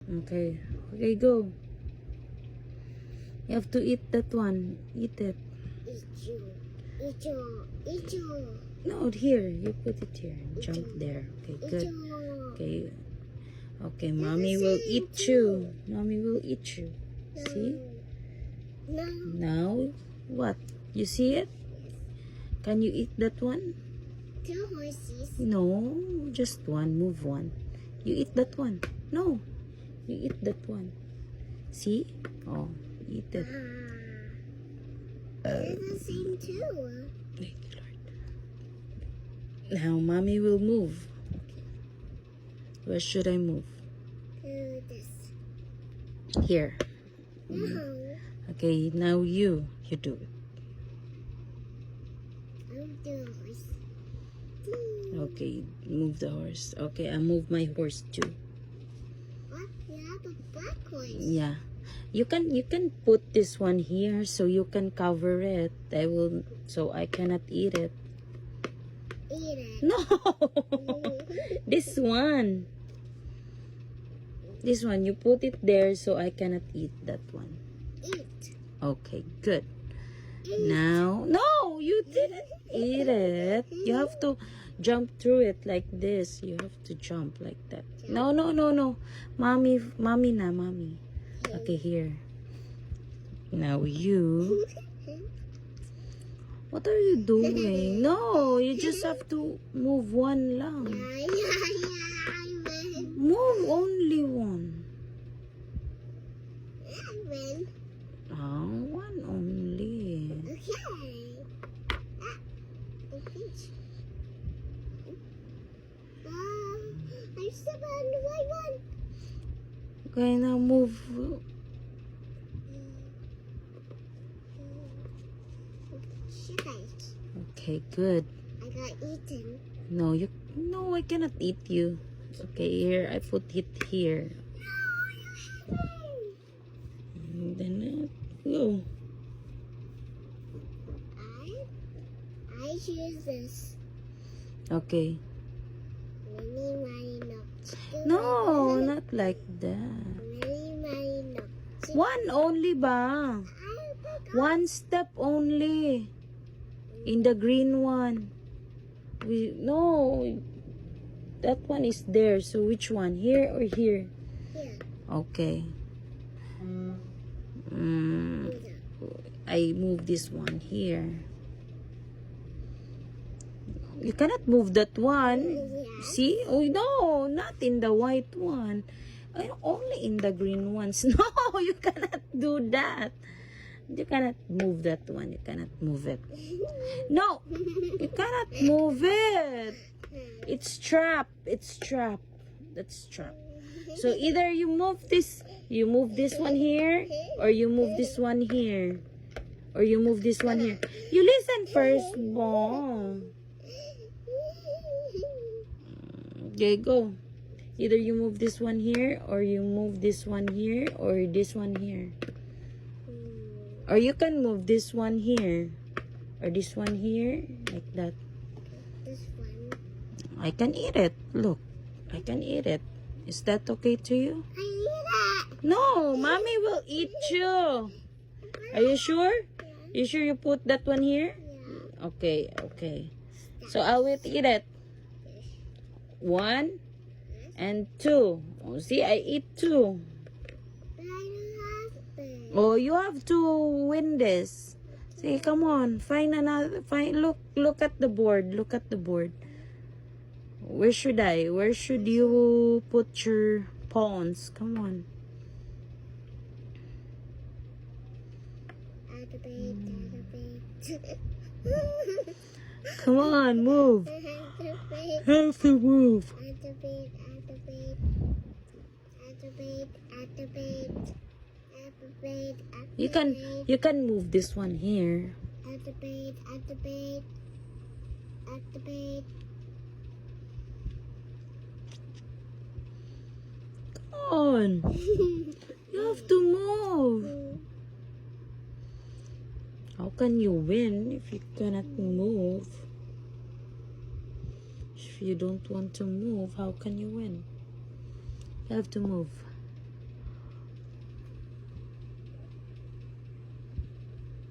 Okay. Okay, go. You have to eat that one. Eat it. Icho. No, here. You put it here. Jump there. Okay, good. Okay. Okay, mommy will eat you. Mommy will eat you. See? No. Now, what? You see it? Can you eat that one? Two horses. No, just one. Move one. You eat that one. No, you eat that one. See? Oh, eat it. They're the same too. Thank you, Lord. Now, mommy will move. Where should I move? To this. Here. No. Okay, now you do it. I'm the horse. Okay, move the horse. Okay, I move my horse too. What? You have a black horse. Yeah. You can put this one here so you can cover it. So I cannot eat it. Eat it. No. This one. This one, you put it there so I cannot eat that one. Eat. Okay, good. Now, no, you didn't eat it. You have to jump through it like this. You have to jump like that. No. Mommy na, mommy. Okay, here. Now you. What are you doing? No, you just have to move one lang. I win. Move only one. I win. One only. Okay. Okay. I'm still on the right one. Okay, now move. Should I? Okay, good. I got eaten. No, I cannot eat you. Okay, here, I put it here. And then, go. I choose this. Okay. Mini Marino. No, not like that. Mini Marino. One only ba? One step only. In the green one. No, that one is there. So which one? Here or here? Here. Okay. I move this one here. You cannot move that one. Yeah. See? Oh no, not in the white one. Only in the green ones. No, you cannot do that. You cannot move that one. You cannot move it. No, you cannot move it. It's trap. It's trap. That's trap. So either you move this one here, or you move this one here, or you move this one here. You listen first, Bo. Okay, go. Either you move this one here, or you move this one here, or this one here. Or you can move this one here, or this one here, like that. This one. I can eat it. Look, I can eat it. Is that okay to you? I eat it. No, mommy will eat you. Are you sure? You sure you put that one here? Yeah. Okay, okay. So I will eat it. 1 and 2. Oh, see, I eat 2. But I don't have it. Oh, you have to win this. See, come on. Find another. Look at the board. Look at the board. Where should you put your pawns? Come on. Add a bait. Come on, move. Have to move. Add a bait. You can move this one here. Add the bait. Come on. You have to move. How can you win if you cannot move? If you don't want to move, how can you win? You have to move.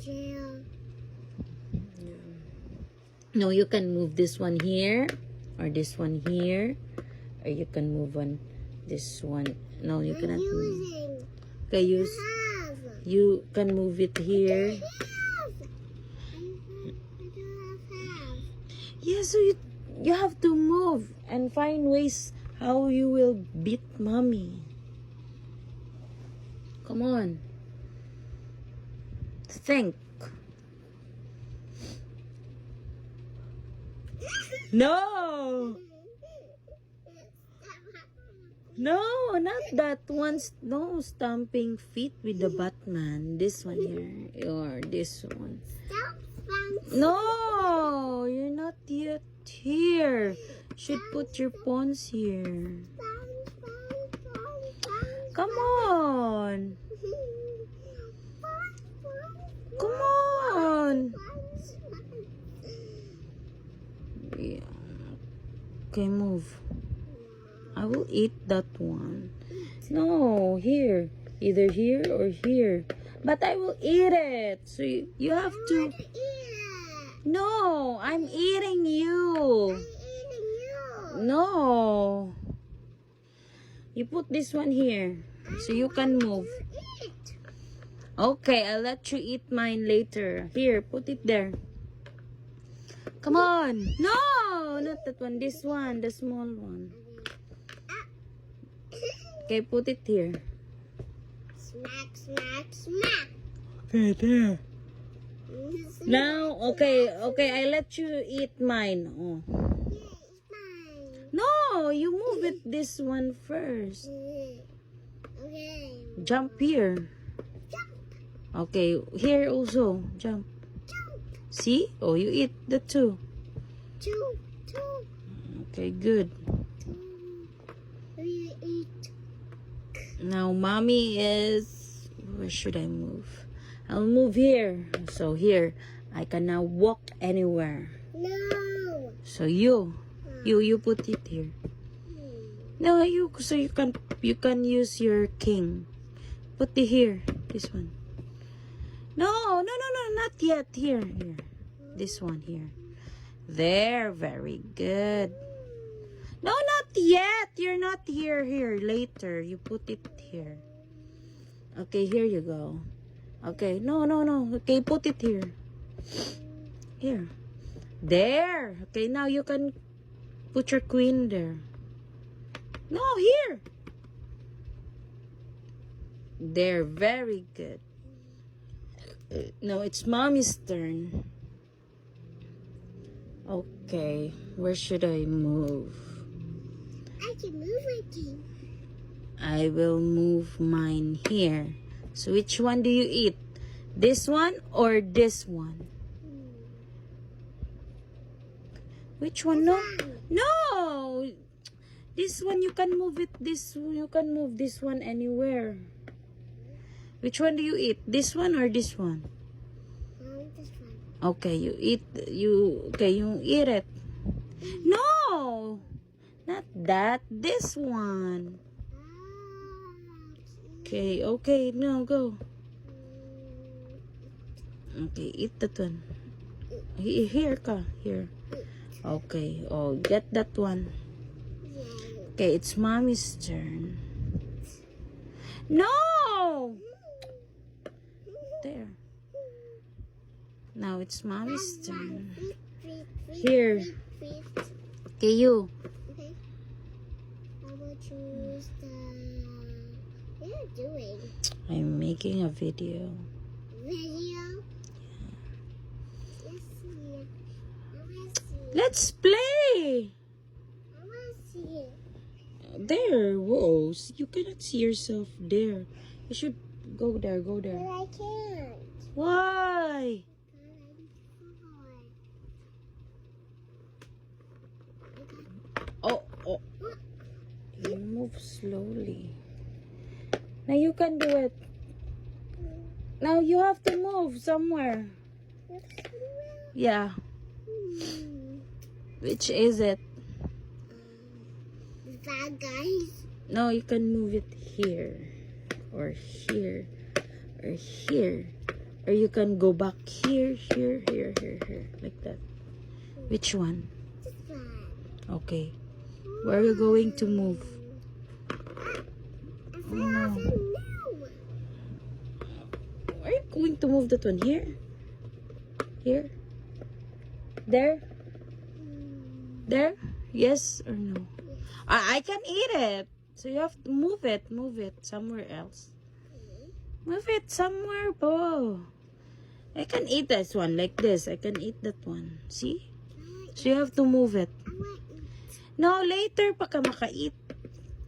Jail. No, you can move this one here, or this one here, or you can move on this one. No, you cannot move. Using. Okay, Have. you can move it here. Have. I don't have. Yeah, so you have to move and find ways how you will beat mommy. Come on. Think. No! No, not that one. No stamping feet with the Batman. This one here. Or this one. Stop bouncing. No! You're not yet here. Should put your pawns here. Bounce, bounce, bounce, bounce. Come on. Come on. Yeah. Okay, move. I will eat that one. No, here. Either here or here. But I will eat it. So you have to... No, I'm eating you. No. You put this one here. So you can move. Okay, I'll let you eat mine later. Here, put it there. Come on. No, not that one. This one, the small one. Okay, put it here. Smack, smack, smack. Okay, there. Now, okay, I let you eat mine. Oh. No, you move it this one first. Okay. Jump here. Okay, here also. Jump. See? Oh, you eat the two. Two. Okay, good. You eat. Now, mommy is... Where should I move? I'll move here. So here, I can now walk anywhere. No. So you put it here. No, so you can use your king. Put it here. This one. No, not yet. Here. This one here. There, very good. No, not yet. You're not here. Here, later. You put it here. Okay, here you go. Okay, no. Okay, put it here. Here. There. Okay, now you can put your queen there. No, here. There, very good. No, it's mommy's turn. Okay, where should I move? I can move my king. I will move mine here. So which one do you eat? This one or this one? Which one? No. This one you can move it. You can move this one anywhere. Which one do you eat? This one or this one? This one. Okay, you eat you eat it. No! Not that. This one. Okay, now go. Okay, eat that one. Here ka, here. Okay, oh, get that one. Okay, it's mommy's turn. No! There. Now it's mommy's turn. Here. Okay, you. Okay. I will choose the... What are you doing? I'm making a video. Video? Let's see it. I want to see it. Let's play! I want to see it. There, whoa. You cannot see yourself there. You should go there, go But there. I can't. Why? Oh. You move slowly. Now you can do it. Now you have to move somewhere. Yeah. Which is it? The bad guys. No, you can move it here. Or here. Or here. Or you can go back here, here, here, here, here. Like that. Which one? This one. Okay. Where are you going to move? I found a new one. Where are you going to move that one? Here? Here? There? There? Yes or no? I can eat it. So you have to move it. Move it somewhere else. Move it somewhere, Bo. I can eat this one like this. I can eat that one. See? So you have to move it. I want to eat. No, later pa ka maka-eat.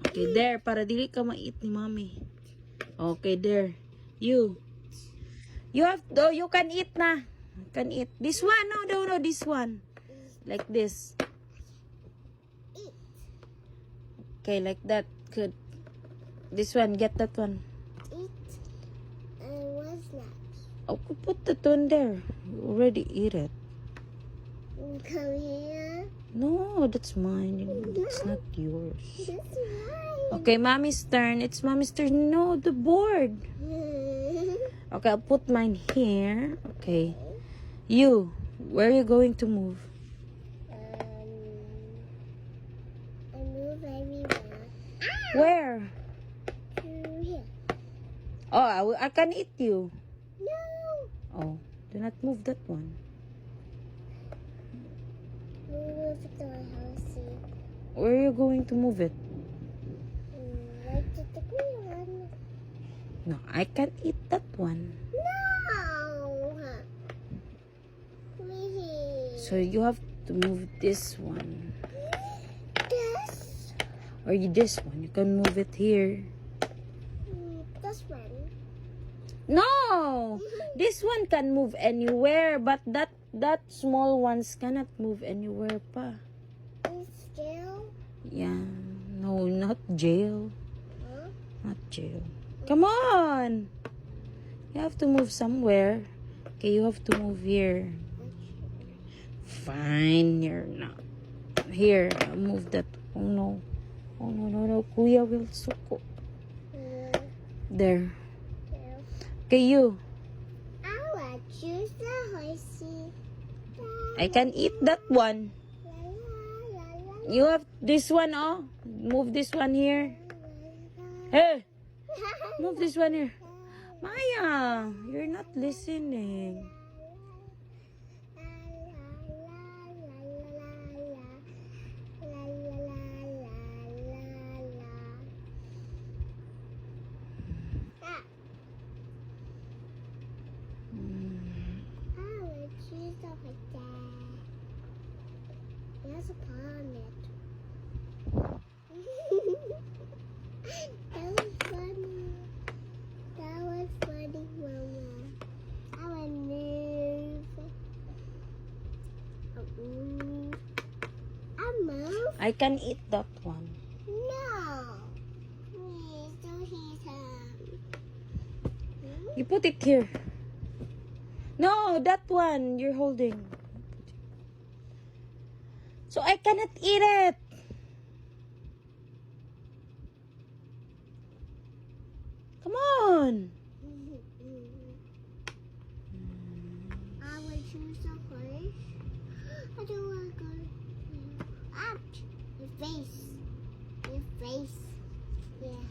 Okay, there. Para dili ka ma-eat ni Mommy. Okay, there. You have to, you can eat na. You can eat. This one, no, this one. Like this. Eat. Okay, like that. Good. This one, get that one. Eat. And what's next? Oh, put that one there. You already eat it. Come here. No, that's mine. It's not yours. This is mine. Okay, Mommy's turn. It's Mommy's turn. No, the board. Okay, I'll put mine here. Okay. You, where are you going to move? I move everywhere. Where? To here. Oh, I can eat you. No. Oh, do not move that one. Move to my house. Where are you going to move it? Right to the green one. No, I can eat that one. No. Please. So you have to move this one. This. Or this one. You can move it here. This one. No! This one can move anywhere, but that small ones cannot move anywhere pa. It's still. Yeah. No, not jail. Huh? Not jail. Come on! You have to move somewhere. Okay, you have to move here. Fine, you're not. Here, I'll move that. Oh no. Oh no. Kuya will suko. There. Okay, you. I will choose the horsey. I can eat that one. You have this one, oh. Move this one here. Hey! Move this one here. Maya, you're not listening. There's a paw on it. That was funny. That was funny, Mama. I will move. I move? I can eat that one. No. Please don't hit him. You put it here. No, that one you're holding. So I cannot eat it. Come on. I will choose a horse. I don't want to go. Ouch! Your face. Your face. Yeah.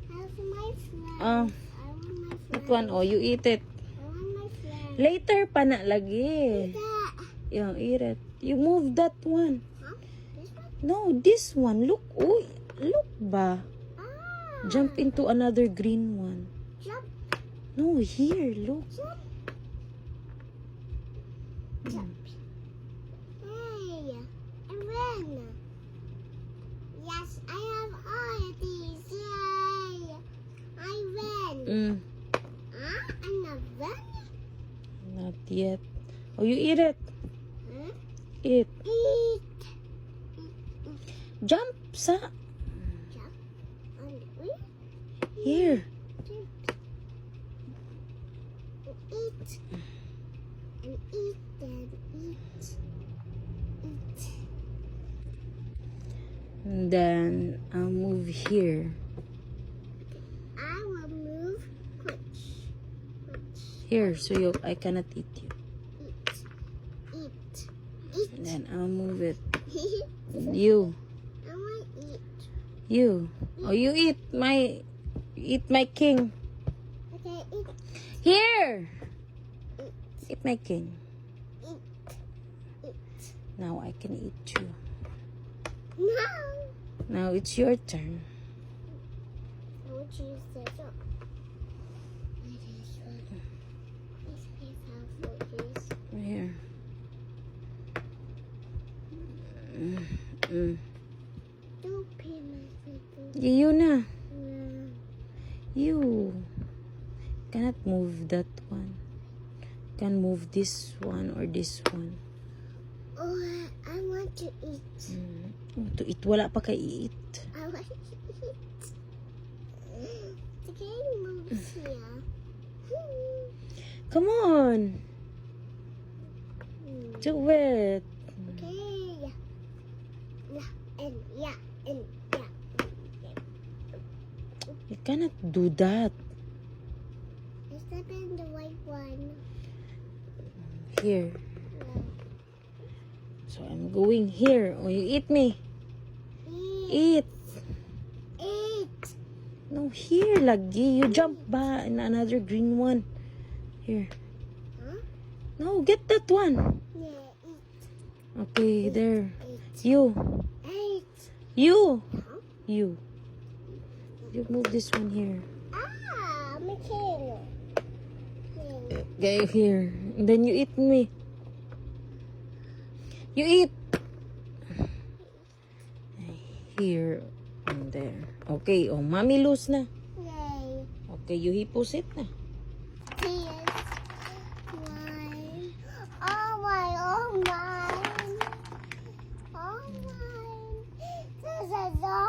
How's my friend? I want my friend. That one, oh, you eat it. I want my friend. Later pa na lagi. That. Yeah, eat it. You move that one. Huh? This one? No, this one. Look, oh, look ba? Ah. Jump into another green one. Jump. No, here, look. Jump. Jump. Hey, I ran. Yes, I have all of these. Yay! I ran. I'm not running. Not yet. Oh, you eat it. Huh? Eat. Eat. Jump sa. Jump on the wheel. Here. Jump. Eat. And eat and eat. Eat. And then I'll move here. Here, so I cannot eat you. Eat. And then I'll move it. Eat. You. I want to eat. You. Oh, you eat my king. Okay, eat. Here. Eat. Eat my king. Eat. Eat. Now I can eat you. No. Now it's your turn. I want to use this up. It is one. This is how food is. Here. Don't pay my food. You na. No. You cannot move that one. Can move this one or this one. Oh, I want to eat. To eat, wala pa kay eat. I want to eat. The game moves here. Come on. Do it. Okay. Yeah, and yeah, and yeah. You cannot do that. I step in the white one. Here. So I'm going here. Oh, you eat me. Eat. Eat. Eat. No, here lagi. You jump ba in another green one. Here. Huh? No, get that one. Yeah, eat. Okay, there. Eat. You. Eat. You. Huh? You. You move this one here. Ah, my king. Okay, here. And then you eat me. You eat. Here and there. Okay, oh, mommy loose na. Yay. Okay, you hipusit na. Here's one. Oh my, oh my. Oh my. This is all